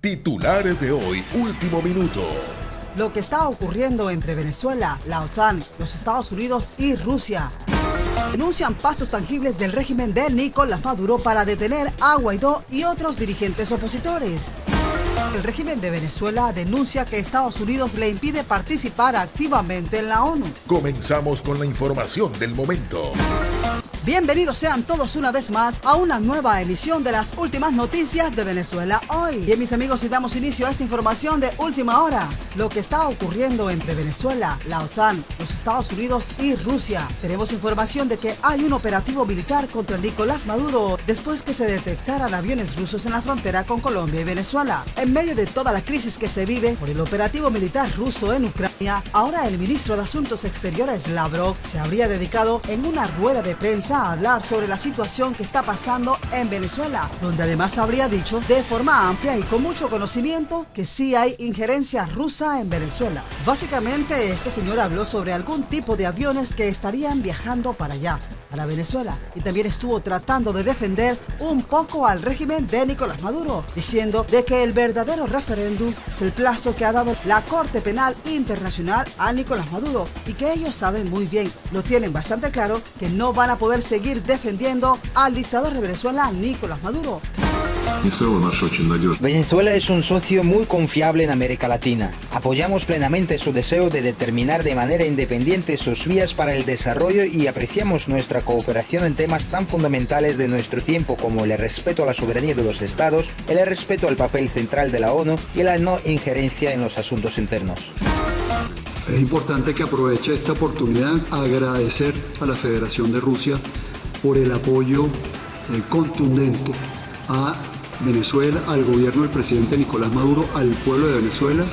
Titulares de hoy, último minuto. Lo que está ocurriendo entre Venezuela, la OTAN, los Estados Unidos y Rusia. Denuncian pasos tangibles del régimen de Nicolás Maduro para detener a Guaidó y otros dirigentes opositores. El régimen de Venezuela denuncia que Estados Unidos le impide participar activamente en la ONU. Comenzamos con la información del momento. Bienvenidos sean todos una vez más a una nueva emisión de las últimas noticias de Venezuela hoy. Bien, mis amigos, y damos inicio a esta información de última hora. Lo que está ocurriendo entre Venezuela, la OTAN, los Estados Unidos y Rusia. Tenemos información de que hay un operativo militar contra Nicolás Maduro después que se detectaran aviones rusos en la frontera con Colombia y Venezuela. En medio de toda la crisis que se vive por el operativo militar ruso en Ucrania, ahora el ministro de Asuntos Exteriores, Lavrov, se habría dedicado en una rueda de prensa a hablar sobre la situación que está pasando en Venezuela, donde además habría dicho de forma amplia y con mucho conocimiento que sí hay injerencia rusa en Venezuela. Básicamente, este señor habló sobre algún tipo de aviones que estarían viajando para allá, para Venezuela, y también estuvo tratando de defender un poco al régimen de Nicolás Maduro, diciendo de que el verdadero referéndum es el plazo que ha dado la Corte Penal Internacional a Nicolás Maduro y que ellos saben muy bien, lo tienen bastante claro, que no van a poder seguir defendiendo al dictador de Venezuela, Nicolás Maduro. Venezuela es un socio muy confiable en América Latina. Apoyamos plenamente su deseo de determinar de manera independiente sus vías para el desarrollo y apreciamos nuestra cooperación en temas tan fundamentales de nuestro tiempo como el respeto a la soberanía de los estados, el respeto al papel central de la ONU y la no injerencia en los asuntos internos. Es importante que aproveche esta oportunidad a agradecer a la Federación de Rusia por el apoyo contundente a Venezuela, al gobierno del presidente Nicolás Maduro, al pueblo de Venezuela,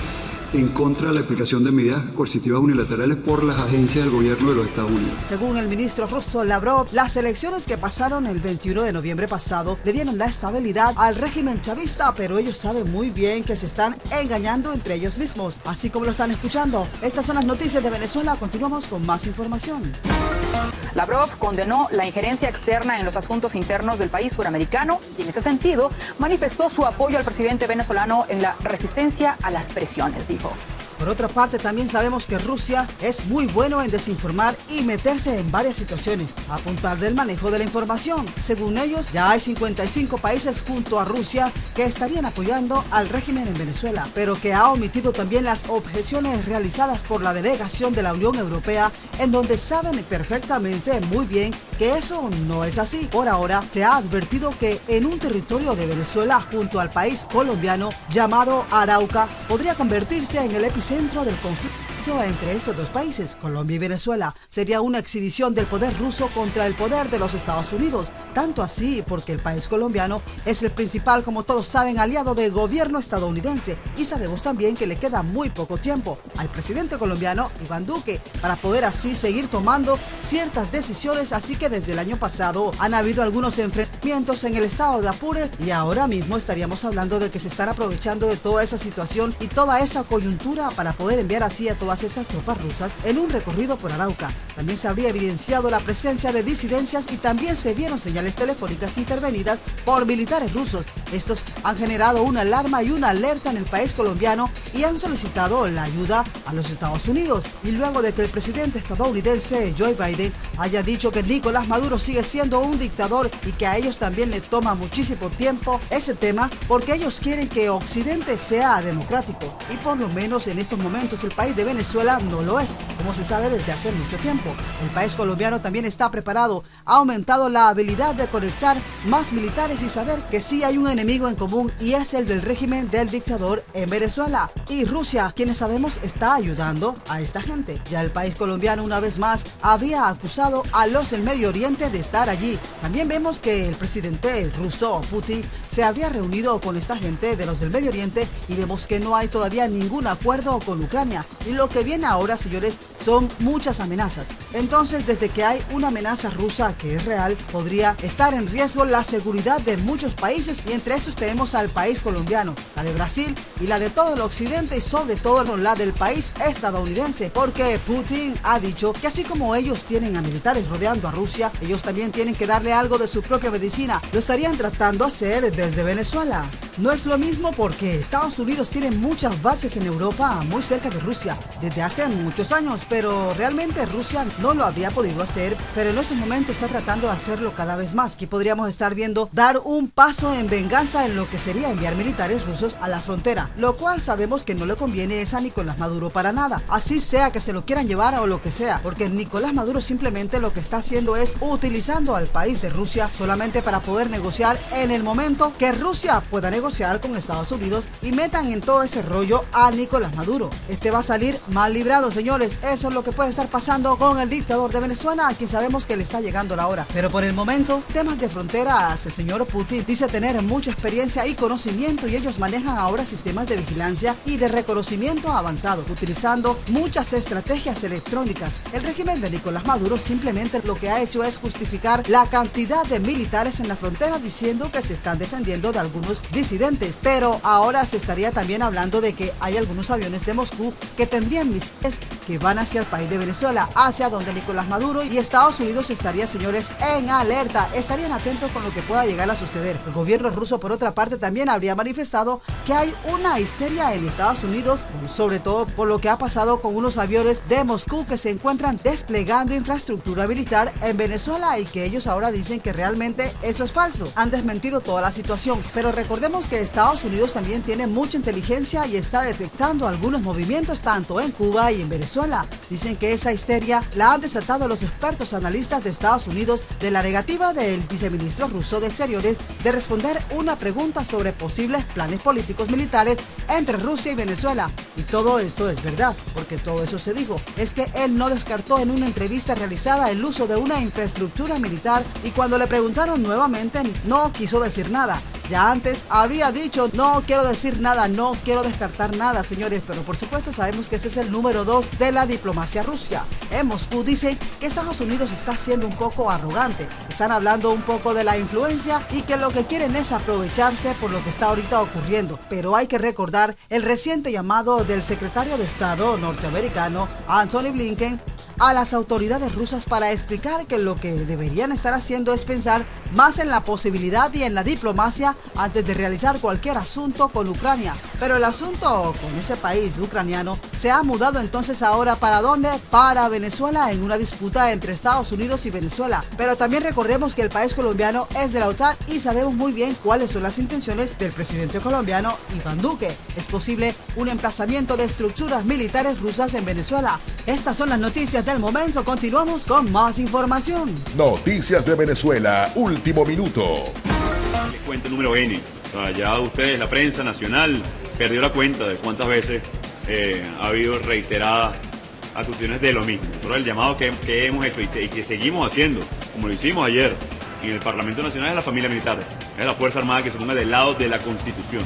en contra de la aplicación de medidas coercitivas unilaterales por las agencias del gobierno de los Estados Unidos. Según el ministro ruso Lavrov, las elecciones que pasaron el 21 de noviembre pasado le dieron la estabilidad al régimen chavista, pero ellos saben muy bien que se están engañando entre ellos mismos, así como lo están escuchando. Estas son las noticias de Venezuela. Continuamos con más información. Lavrov condenó la injerencia externa en los asuntos internos del país suramericano y en ese sentido manifestó su apoyo al presidente venezolano en la resistencia a las presiones, dijo. Por otra parte, también sabemos que Rusia es muy bueno en desinformar y meterse en varias situaciones, a apuntar del manejo de la información. Según ellos, ya hay 55 países junto a Rusia que estarían apoyando al régimen en Venezuela, pero que ha omitido también las objeciones realizadas por la delegación de la Unión Europea, en donde saben perfectamente muy bien que eso no es así. Por ahora, se ha advertido que en un territorio de Venezuela junto al país colombiano llamado Arauca podría convertirse en el epicentro del conflicto entre esos dos países, Colombia y Venezuela. Sería una exhibición del poder ruso contra el poder de los Estados Unidos, tanto así porque el país colombiano es el principal, como todos saben, aliado del gobierno estadounidense, y sabemos también que le queda muy poco tiempo al presidente colombiano Iván Duque para poder así seguir tomando ciertas decisiones, así que desde el año pasado han habido algunos enfrentamientos en el estado de Apure y ahora mismo estaríamos hablando de que se están aprovechando de toda esa situación y toda esa coyuntura para poder enviar así a todas estas tropas rusas en un recorrido por Arauca. También se habría evidenciado la presencia de disidencias y también se vieron señales telefónicas intervenidas por militares rusos. Estos han generado una alarma y una alerta en el país colombiano y han solicitado la ayuda a los Estados Unidos. Y luego de que el presidente estadounidense Joe Biden haya dicho que Nicolás Maduro sigue siendo un dictador y que a ellos también le toma muchísimo tiempo ese tema, porque ellos quieren que Occidente sea democrático, y por lo menos en estos momentos el país de Venezuela no lo es, como se sabe desde hace mucho tiempo. El país colombiano también está preparado, ha aumentado la habilidad de conectar más militares y saber que sí hay un enemigo en común, y es el del régimen del dictador en Venezuela. Y Rusia, quienes sabemos está ayudando a esta gente. Ya el país colombiano una vez más había acusado a los del Medio Oriente de estar allí. También vemos que el presidente ruso Putin se habría reunido con esta gente de los del Medio Oriente y vemos que no hay todavía ningún acuerdo con Ucrania. Y lo que viene ahora, señores, son muchas amenazas. Entonces, desde que hay una amenaza rusa que es real, podría estar en riesgo la seguridad de muchos países, y entre esos tenemos al país colombiano, la de Brasil y la de todo el occidente, y sobre todo la del país estadounidense, porque Putin ha dicho que así como ellos tienen a militares rodeando a Rusia, ellos también tienen que darle algo de su propia medicina. Lo estarían tratando de hacer desde Venezuela. No es lo mismo porque Estados Unidos tiene muchas bases en Europa muy cerca de Rusia desde hace muchos años, pero realmente Rusia no lo habría podido hacer, pero en estos momentos está tratando de hacerlo cada vez más. Aquí podríamos estar viendo dar un paso en venganza en lo que sería enviar militares rusos a la frontera, lo cual sabemos que no le conviene a Nicolás Maduro para nada, así sea que se lo quieran llevar o lo que sea, porque Nicolás Maduro simplemente lo que está haciendo es utilizando al país de Rusia solamente para poder negociar en el momento que Rusia pueda negociar con Estados Unidos y metan en todo ese rollo a Nicolás Maduro. Este va a salir mal librado, señores. Eso es lo que puede estar pasando con el dictador de Venezuela, a quien sabemos que le está llegando la hora. Pero por el momento, temas de fronteras, el señor Putin dice tener mucha experiencia y conocimiento, y ellos manejan ahora sistemas de vigilancia y de reconocimiento avanzado, utilizando muchas estrategias electrónicas. El régimen de Nicolás Maduro simplemente lo que ha hecho es justificar la cantidad de militares en la frontera, diciendo que se están defendiendo de algunos disidentes, pero ahora se estaría también hablando de que hay algunos aviones de Moscú que tendrían misiles que van hacia el país de Venezuela, hacia donde Nicolás Maduro, y Estados Unidos estaría, señores, en alerta, estarían atentos con lo que pueda llegar a suceder. El gobierno ruso, por otra parte, también habría manifestado que hay una histeria en Estados Unidos, sobre todo por lo que ha pasado con unos aviones de Moscú que se encuentran desplegando infraestructura militar en Venezuela, y que ellos ahora dicen que realmente eso es falso. Han desmentido toda la situación, pero recordemos que Estados Unidos también tiene mucha inteligencia y está detectando algunos movimientos tanto en Cuba y en Venezuela. Dicen que esa histeria la han desatado los expertos analistas de Estados Unidos de la negativa del viceministro ruso de Exteriores de responder una pregunta sobre posibles planes políticos militares entre Rusia y Venezuela. Y todo esto es verdad, porque todo eso se dijo. Es que él no descartó en una entrevista realizada el uso de una infraestructura militar, y cuando le preguntaron nuevamente no quiso decir nada. Ya antes había dicho, no quiero decir nada, no quiero descartar nada, señores, pero por supuesto sabemos que ese es el número 2 de la diplomacia rusa. En Moscú dicen que Estados Unidos está siendo un poco arrogante, están hablando un poco de la influencia y que lo que quieren es aprovecharse por lo que está ahorita ocurriendo. Pero hay que recordar el reciente llamado del secretario de Estado norteamericano, Antony Blinken, a las autoridades rusas para explicar que lo que deberían estar haciendo es pensar más en la posibilidad y en la diplomacia antes de realizar cualquier asunto con Ucrania. Pero el asunto con ese país ucraniano se ha mudado entonces ahora ¿para dónde? Para Venezuela, en una disputa entre Estados Unidos y Venezuela. Pero también recordemos que el país colombiano es de la OTAN y sabemos muy bien cuáles son las intenciones del presidente colombiano Iván Duque. Es posible un emplazamiento de estructuras militares rusas en Venezuela. Estas son las noticias del momento. Continuamos con más información. Noticias de Venezuela, último minuto. Les cuento el número N. O sea, ya ustedes, la prensa nacional, perdió la cuenta de cuántas veces ha habido reiteradas acusaciones de lo mismo. Por el llamado que hemos hecho y que seguimos haciendo, como lo hicimos ayer en el Parlamento Nacional, es la familia militar, es la Fuerza Armada que se ponga del lado de la Constitución.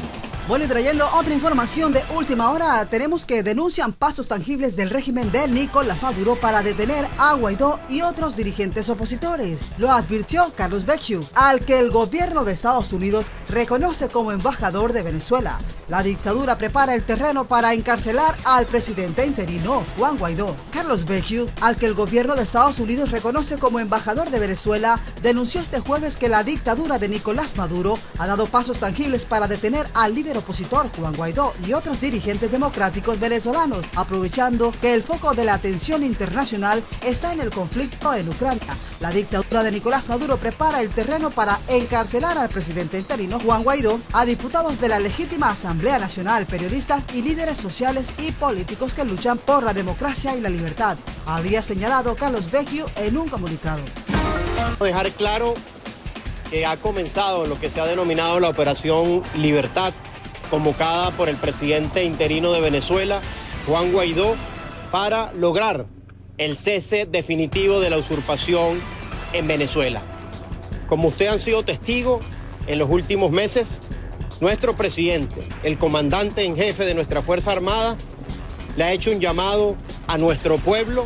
Bueno, y trayendo otra información de última hora, tenemos que denuncian pasos tangibles del régimen de Nicolás Maduro para detener a Guaidó y otros dirigentes opositores. Lo advirtió Carlos Becciu, al que el gobierno de Estados Unidos reconoce como embajador de Venezuela. La dictadura prepara el terreno para encarcelar al presidente interino Juan Guaidó. Carlos Becciu, al que el gobierno de Estados Unidos reconoce como embajador de Venezuela, denunció este jueves que la dictadura de Nicolás Maduro ha dado pasos tangibles para detener al líder opositor Juan Guaidó y otros dirigentes democráticos venezolanos, aprovechando que el foco de la atención internacional está en el conflicto en Ucrania. La dictadura de Nicolás Maduro prepara el terreno para encarcelar al presidente interino Juan Guaidó, a diputados de la legítima Asamblea Nacional, periodistas y líderes sociales y políticos que luchan por la democracia y la libertad, habría señalado Carlos Becciu en un comunicado. Dejar claro que ha comenzado lo que se ha denominado la Operación Libertad, convocada por el presidente interino de Venezuela, Juan Guaidó, para lograr el cese definitivo de la usurpación en Venezuela. Como ustedes han sido testigos en los últimos meses, nuestro presidente, el comandante en jefe de nuestra Fuerza Armada, le ha hecho un llamado a nuestro pueblo.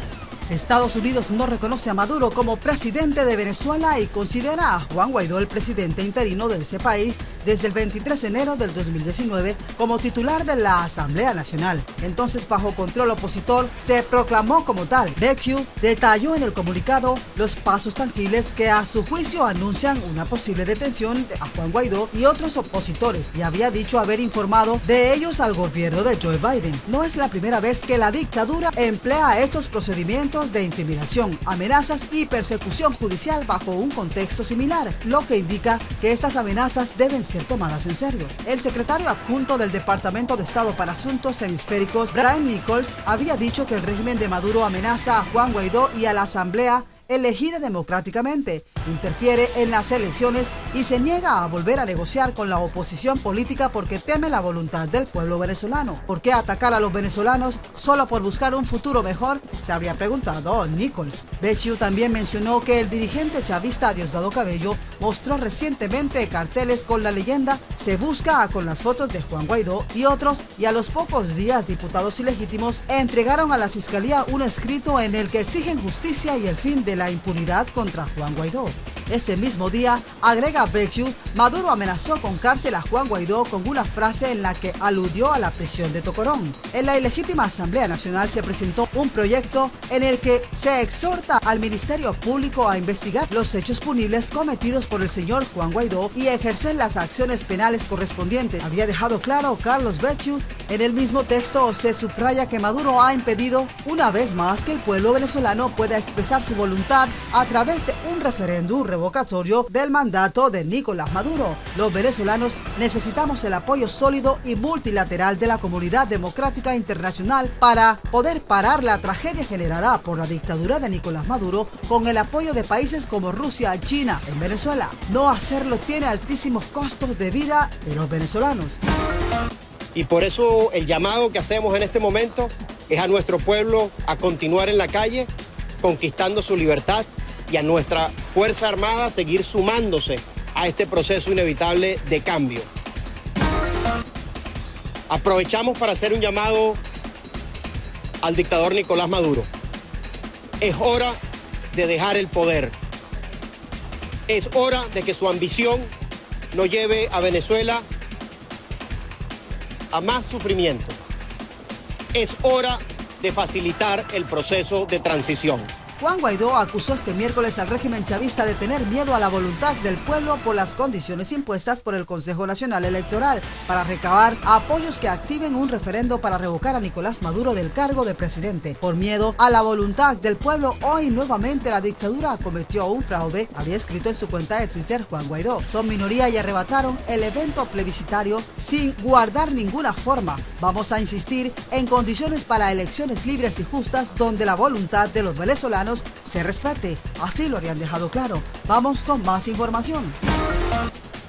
Estados Unidos no reconoce a Maduro como presidente de Venezuela y considera a Juan Guaidó el presidente interino de ese país desde el 23 de enero del 2019 como titular de la Asamblea Nacional. Entonces, bajo control opositor, se proclamó como tal. Vecchio detalló en el comunicado los pasos tangibles que a su juicio anuncian una posible detención a Juan Guaidó y otros opositores, y había dicho haber informado de ellos al gobierno de Joe Biden. No es la primera vez que la dictadura emplea estos procedimientos de intimidación, amenazas y persecución judicial bajo un contexto similar, lo que indica que estas amenazas deben ser tomadas en serio. El secretario adjunto del Departamento de Estado para Asuntos Hemisféricos, Brian Nichols, había dicho que el régimen de Maduro amenaza a Juan Guaidó y a la Asamblea elegida democráticamente, interfiere en las elecciones y se niega a volver a negociar con la oposición política porque teme la voluntad del pueblo venezolano. ¿Por qué atacar a los venezolanos solo por buscar un futuro mejor?, se habría preguntado Nichols. Vecchio también mencionó que el dirigente chavista Diosdado Cabello mostró recientemente carteles con la leyenda "Se busca" con las fotos de Juan Guaidó y otros, y a los pocos días diputados ilegítimos entregaron a la fiscalía un escrito en el que exigen justicia y el fin de la impunidad contra Juan Guaidó. Ese mismo día, agrega Vecchio, Maduro amenazó con cárcel a Juan Guaidó con una frase en la que aludió a la prisión de Tocorón. En la ilegítima Asamblea Nacional se presentó un proyecto en el que se exhorta al Ministerio Público a investigar los hechos punibles cometidos por el señor Juan Guaidó y ejercer las acciones penales correspondientes. Había dejado claro Carlos Vecchio. En el mismo texto se subraya que Maduro ha impedido una vez más que el pueblo venezolano pueda expresar su voluntad a través de un referéndum revocatorio del mandato de Nicolás Maduro. Los venezolanos necesitamos el apoyo sólido y multilateral de la comunidad democrática internacional para poder parar la tragedia generada por la dictadura de Nicolás Maduro con el apoyo de países como Rusia y China en Venezuela. No hacerlo tiene altísimos costos de vida de los venezolanos. Y por eso el llamado que hacemos en este momento es a nuestro pueblo a continuar en la calle, conquistando su libertad, y a nuestra Fuerza Armada a seguir sumándose a este proceso inevitable de cambio. Aprovechamos para hacer un llamado al dictador Nicolás Maduro. Es hora de dejar el poder. Es hora de que su ambición no lleve a Venezuela a más sufrimiento. Es hora de facilitar el proceso de transición. Juan Guaidó acusó este miércoles al régimen chavista de tener miedo a la voluntad del pueblo por las condiciones impuestas por el Consejo Nacional Electoral para recabar apoyos que activen un referendo para revocar a Nicolás Maduro del cargo de presidente. Por miedo a la voluntad del pueblo, hoy nuevamente la dictadura cometió un fraude, había escrito en su cuenta de Twitter Juan Guaidó. Son minoría y arrebataron el evento plebiscitario sin guardar ninguna forma. Vamos a insistir en condiciones para elecciones libres y justas donde la voluntad de los venezolanos se respete. Así lo habían dejado claro. Vamos con más información.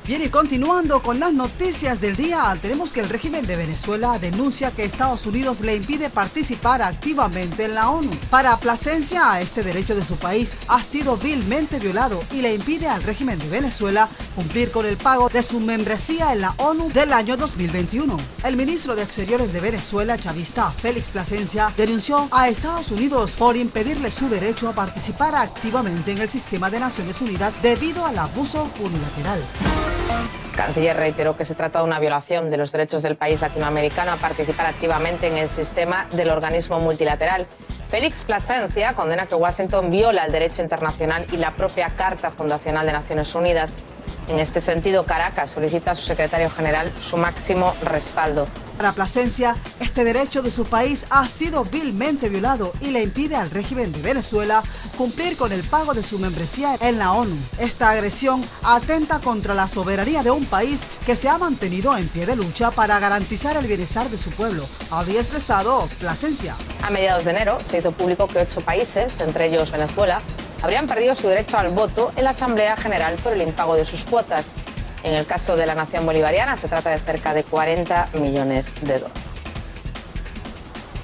Bien, y continuando con las noticias del día, tenemos que el régimen de Venezuela denuncia que Estados Unidos le impide participar activamente en la ONU. Para Plasencia, este derecho de su país ha sido vilmente violado y le impide al régimen de Venezuela cumplir con el pago de su membresía en la ONU del año 2021. El ministro de Exteriores de Venezuela, chavista Félix Plasencia, denunció a Estados Unidos por impedirle su derecho a participar activamente en el sistema de Naciones Unidas debido al abuso unilateral. El canciller reiteró que se trata de una violación de los derechos del país latinoamericano a participar activamente en el sistema del organismo multilateral. Félix Plasencia condena que Washington viola el derecho internacional y la propia Carta Fundacional de Naciones Unidas. En este sentido, Caracas solicita a su secretario general su máximo respaldo. Para Plasencia, este derecho de su país ha sido vilmente violado y le impide al régimen de Venezuela cumplir con el pago de su membresía en la ONU. Esta agresión atenta contra la soberanía de un país que se ha mantenido en pie de lucha para garantizar el bienestar de su pueblo, habría expresado Plasencia. A mediados de enero se hizo público que 8 países, entre ellos Venezuela, habrían perdido su derecho al voto en la Asamblea General por el impago de sus cuotas. En el caso de la nación bolivariana se trata de cerca de 40 millones de dólares.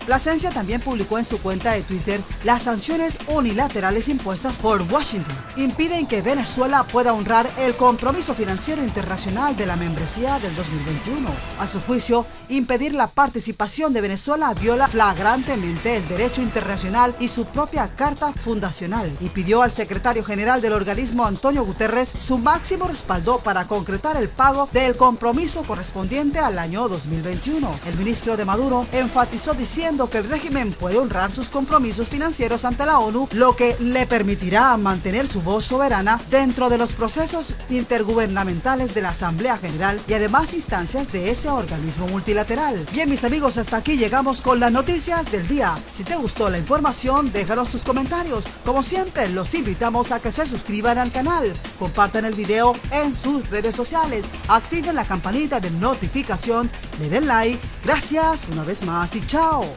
Plasencia también publicó en su cuenta de Twitter: las sanciones unilaterales impuestas por Washington impiden que Venezuela pueda honrar el compromiso financiero internacional de la membresía del 2021. A su juicio, impedir la participación de Venezuela viola flagrantemente el derecho internacional y su propia carta fundacional, y pidió al secretario general del organismo, Antonio Guterres, su máximo respaldo para concretar el pago del compromiso correspondiente al año 2021. El ministro de Maduro enfatizó diciendo que el régimen puede honrar sus compromisos financieros ante la ONU, lo que le permitirá mantener su voz soberana dentro de los procesos intergubernamentales de la Asamblea General y además instancias de ese organismo multilateral. Bien, mis amigos, hasta aquí llegamos con las noticias del día. Si te gustó la información, déjanos tus comentarios. Como siempre, los invitamos a que se suscriban al canal, compartan el video en sus redes sociales, activen la campanita de notificación, le den like. Gracias una vez más y chao.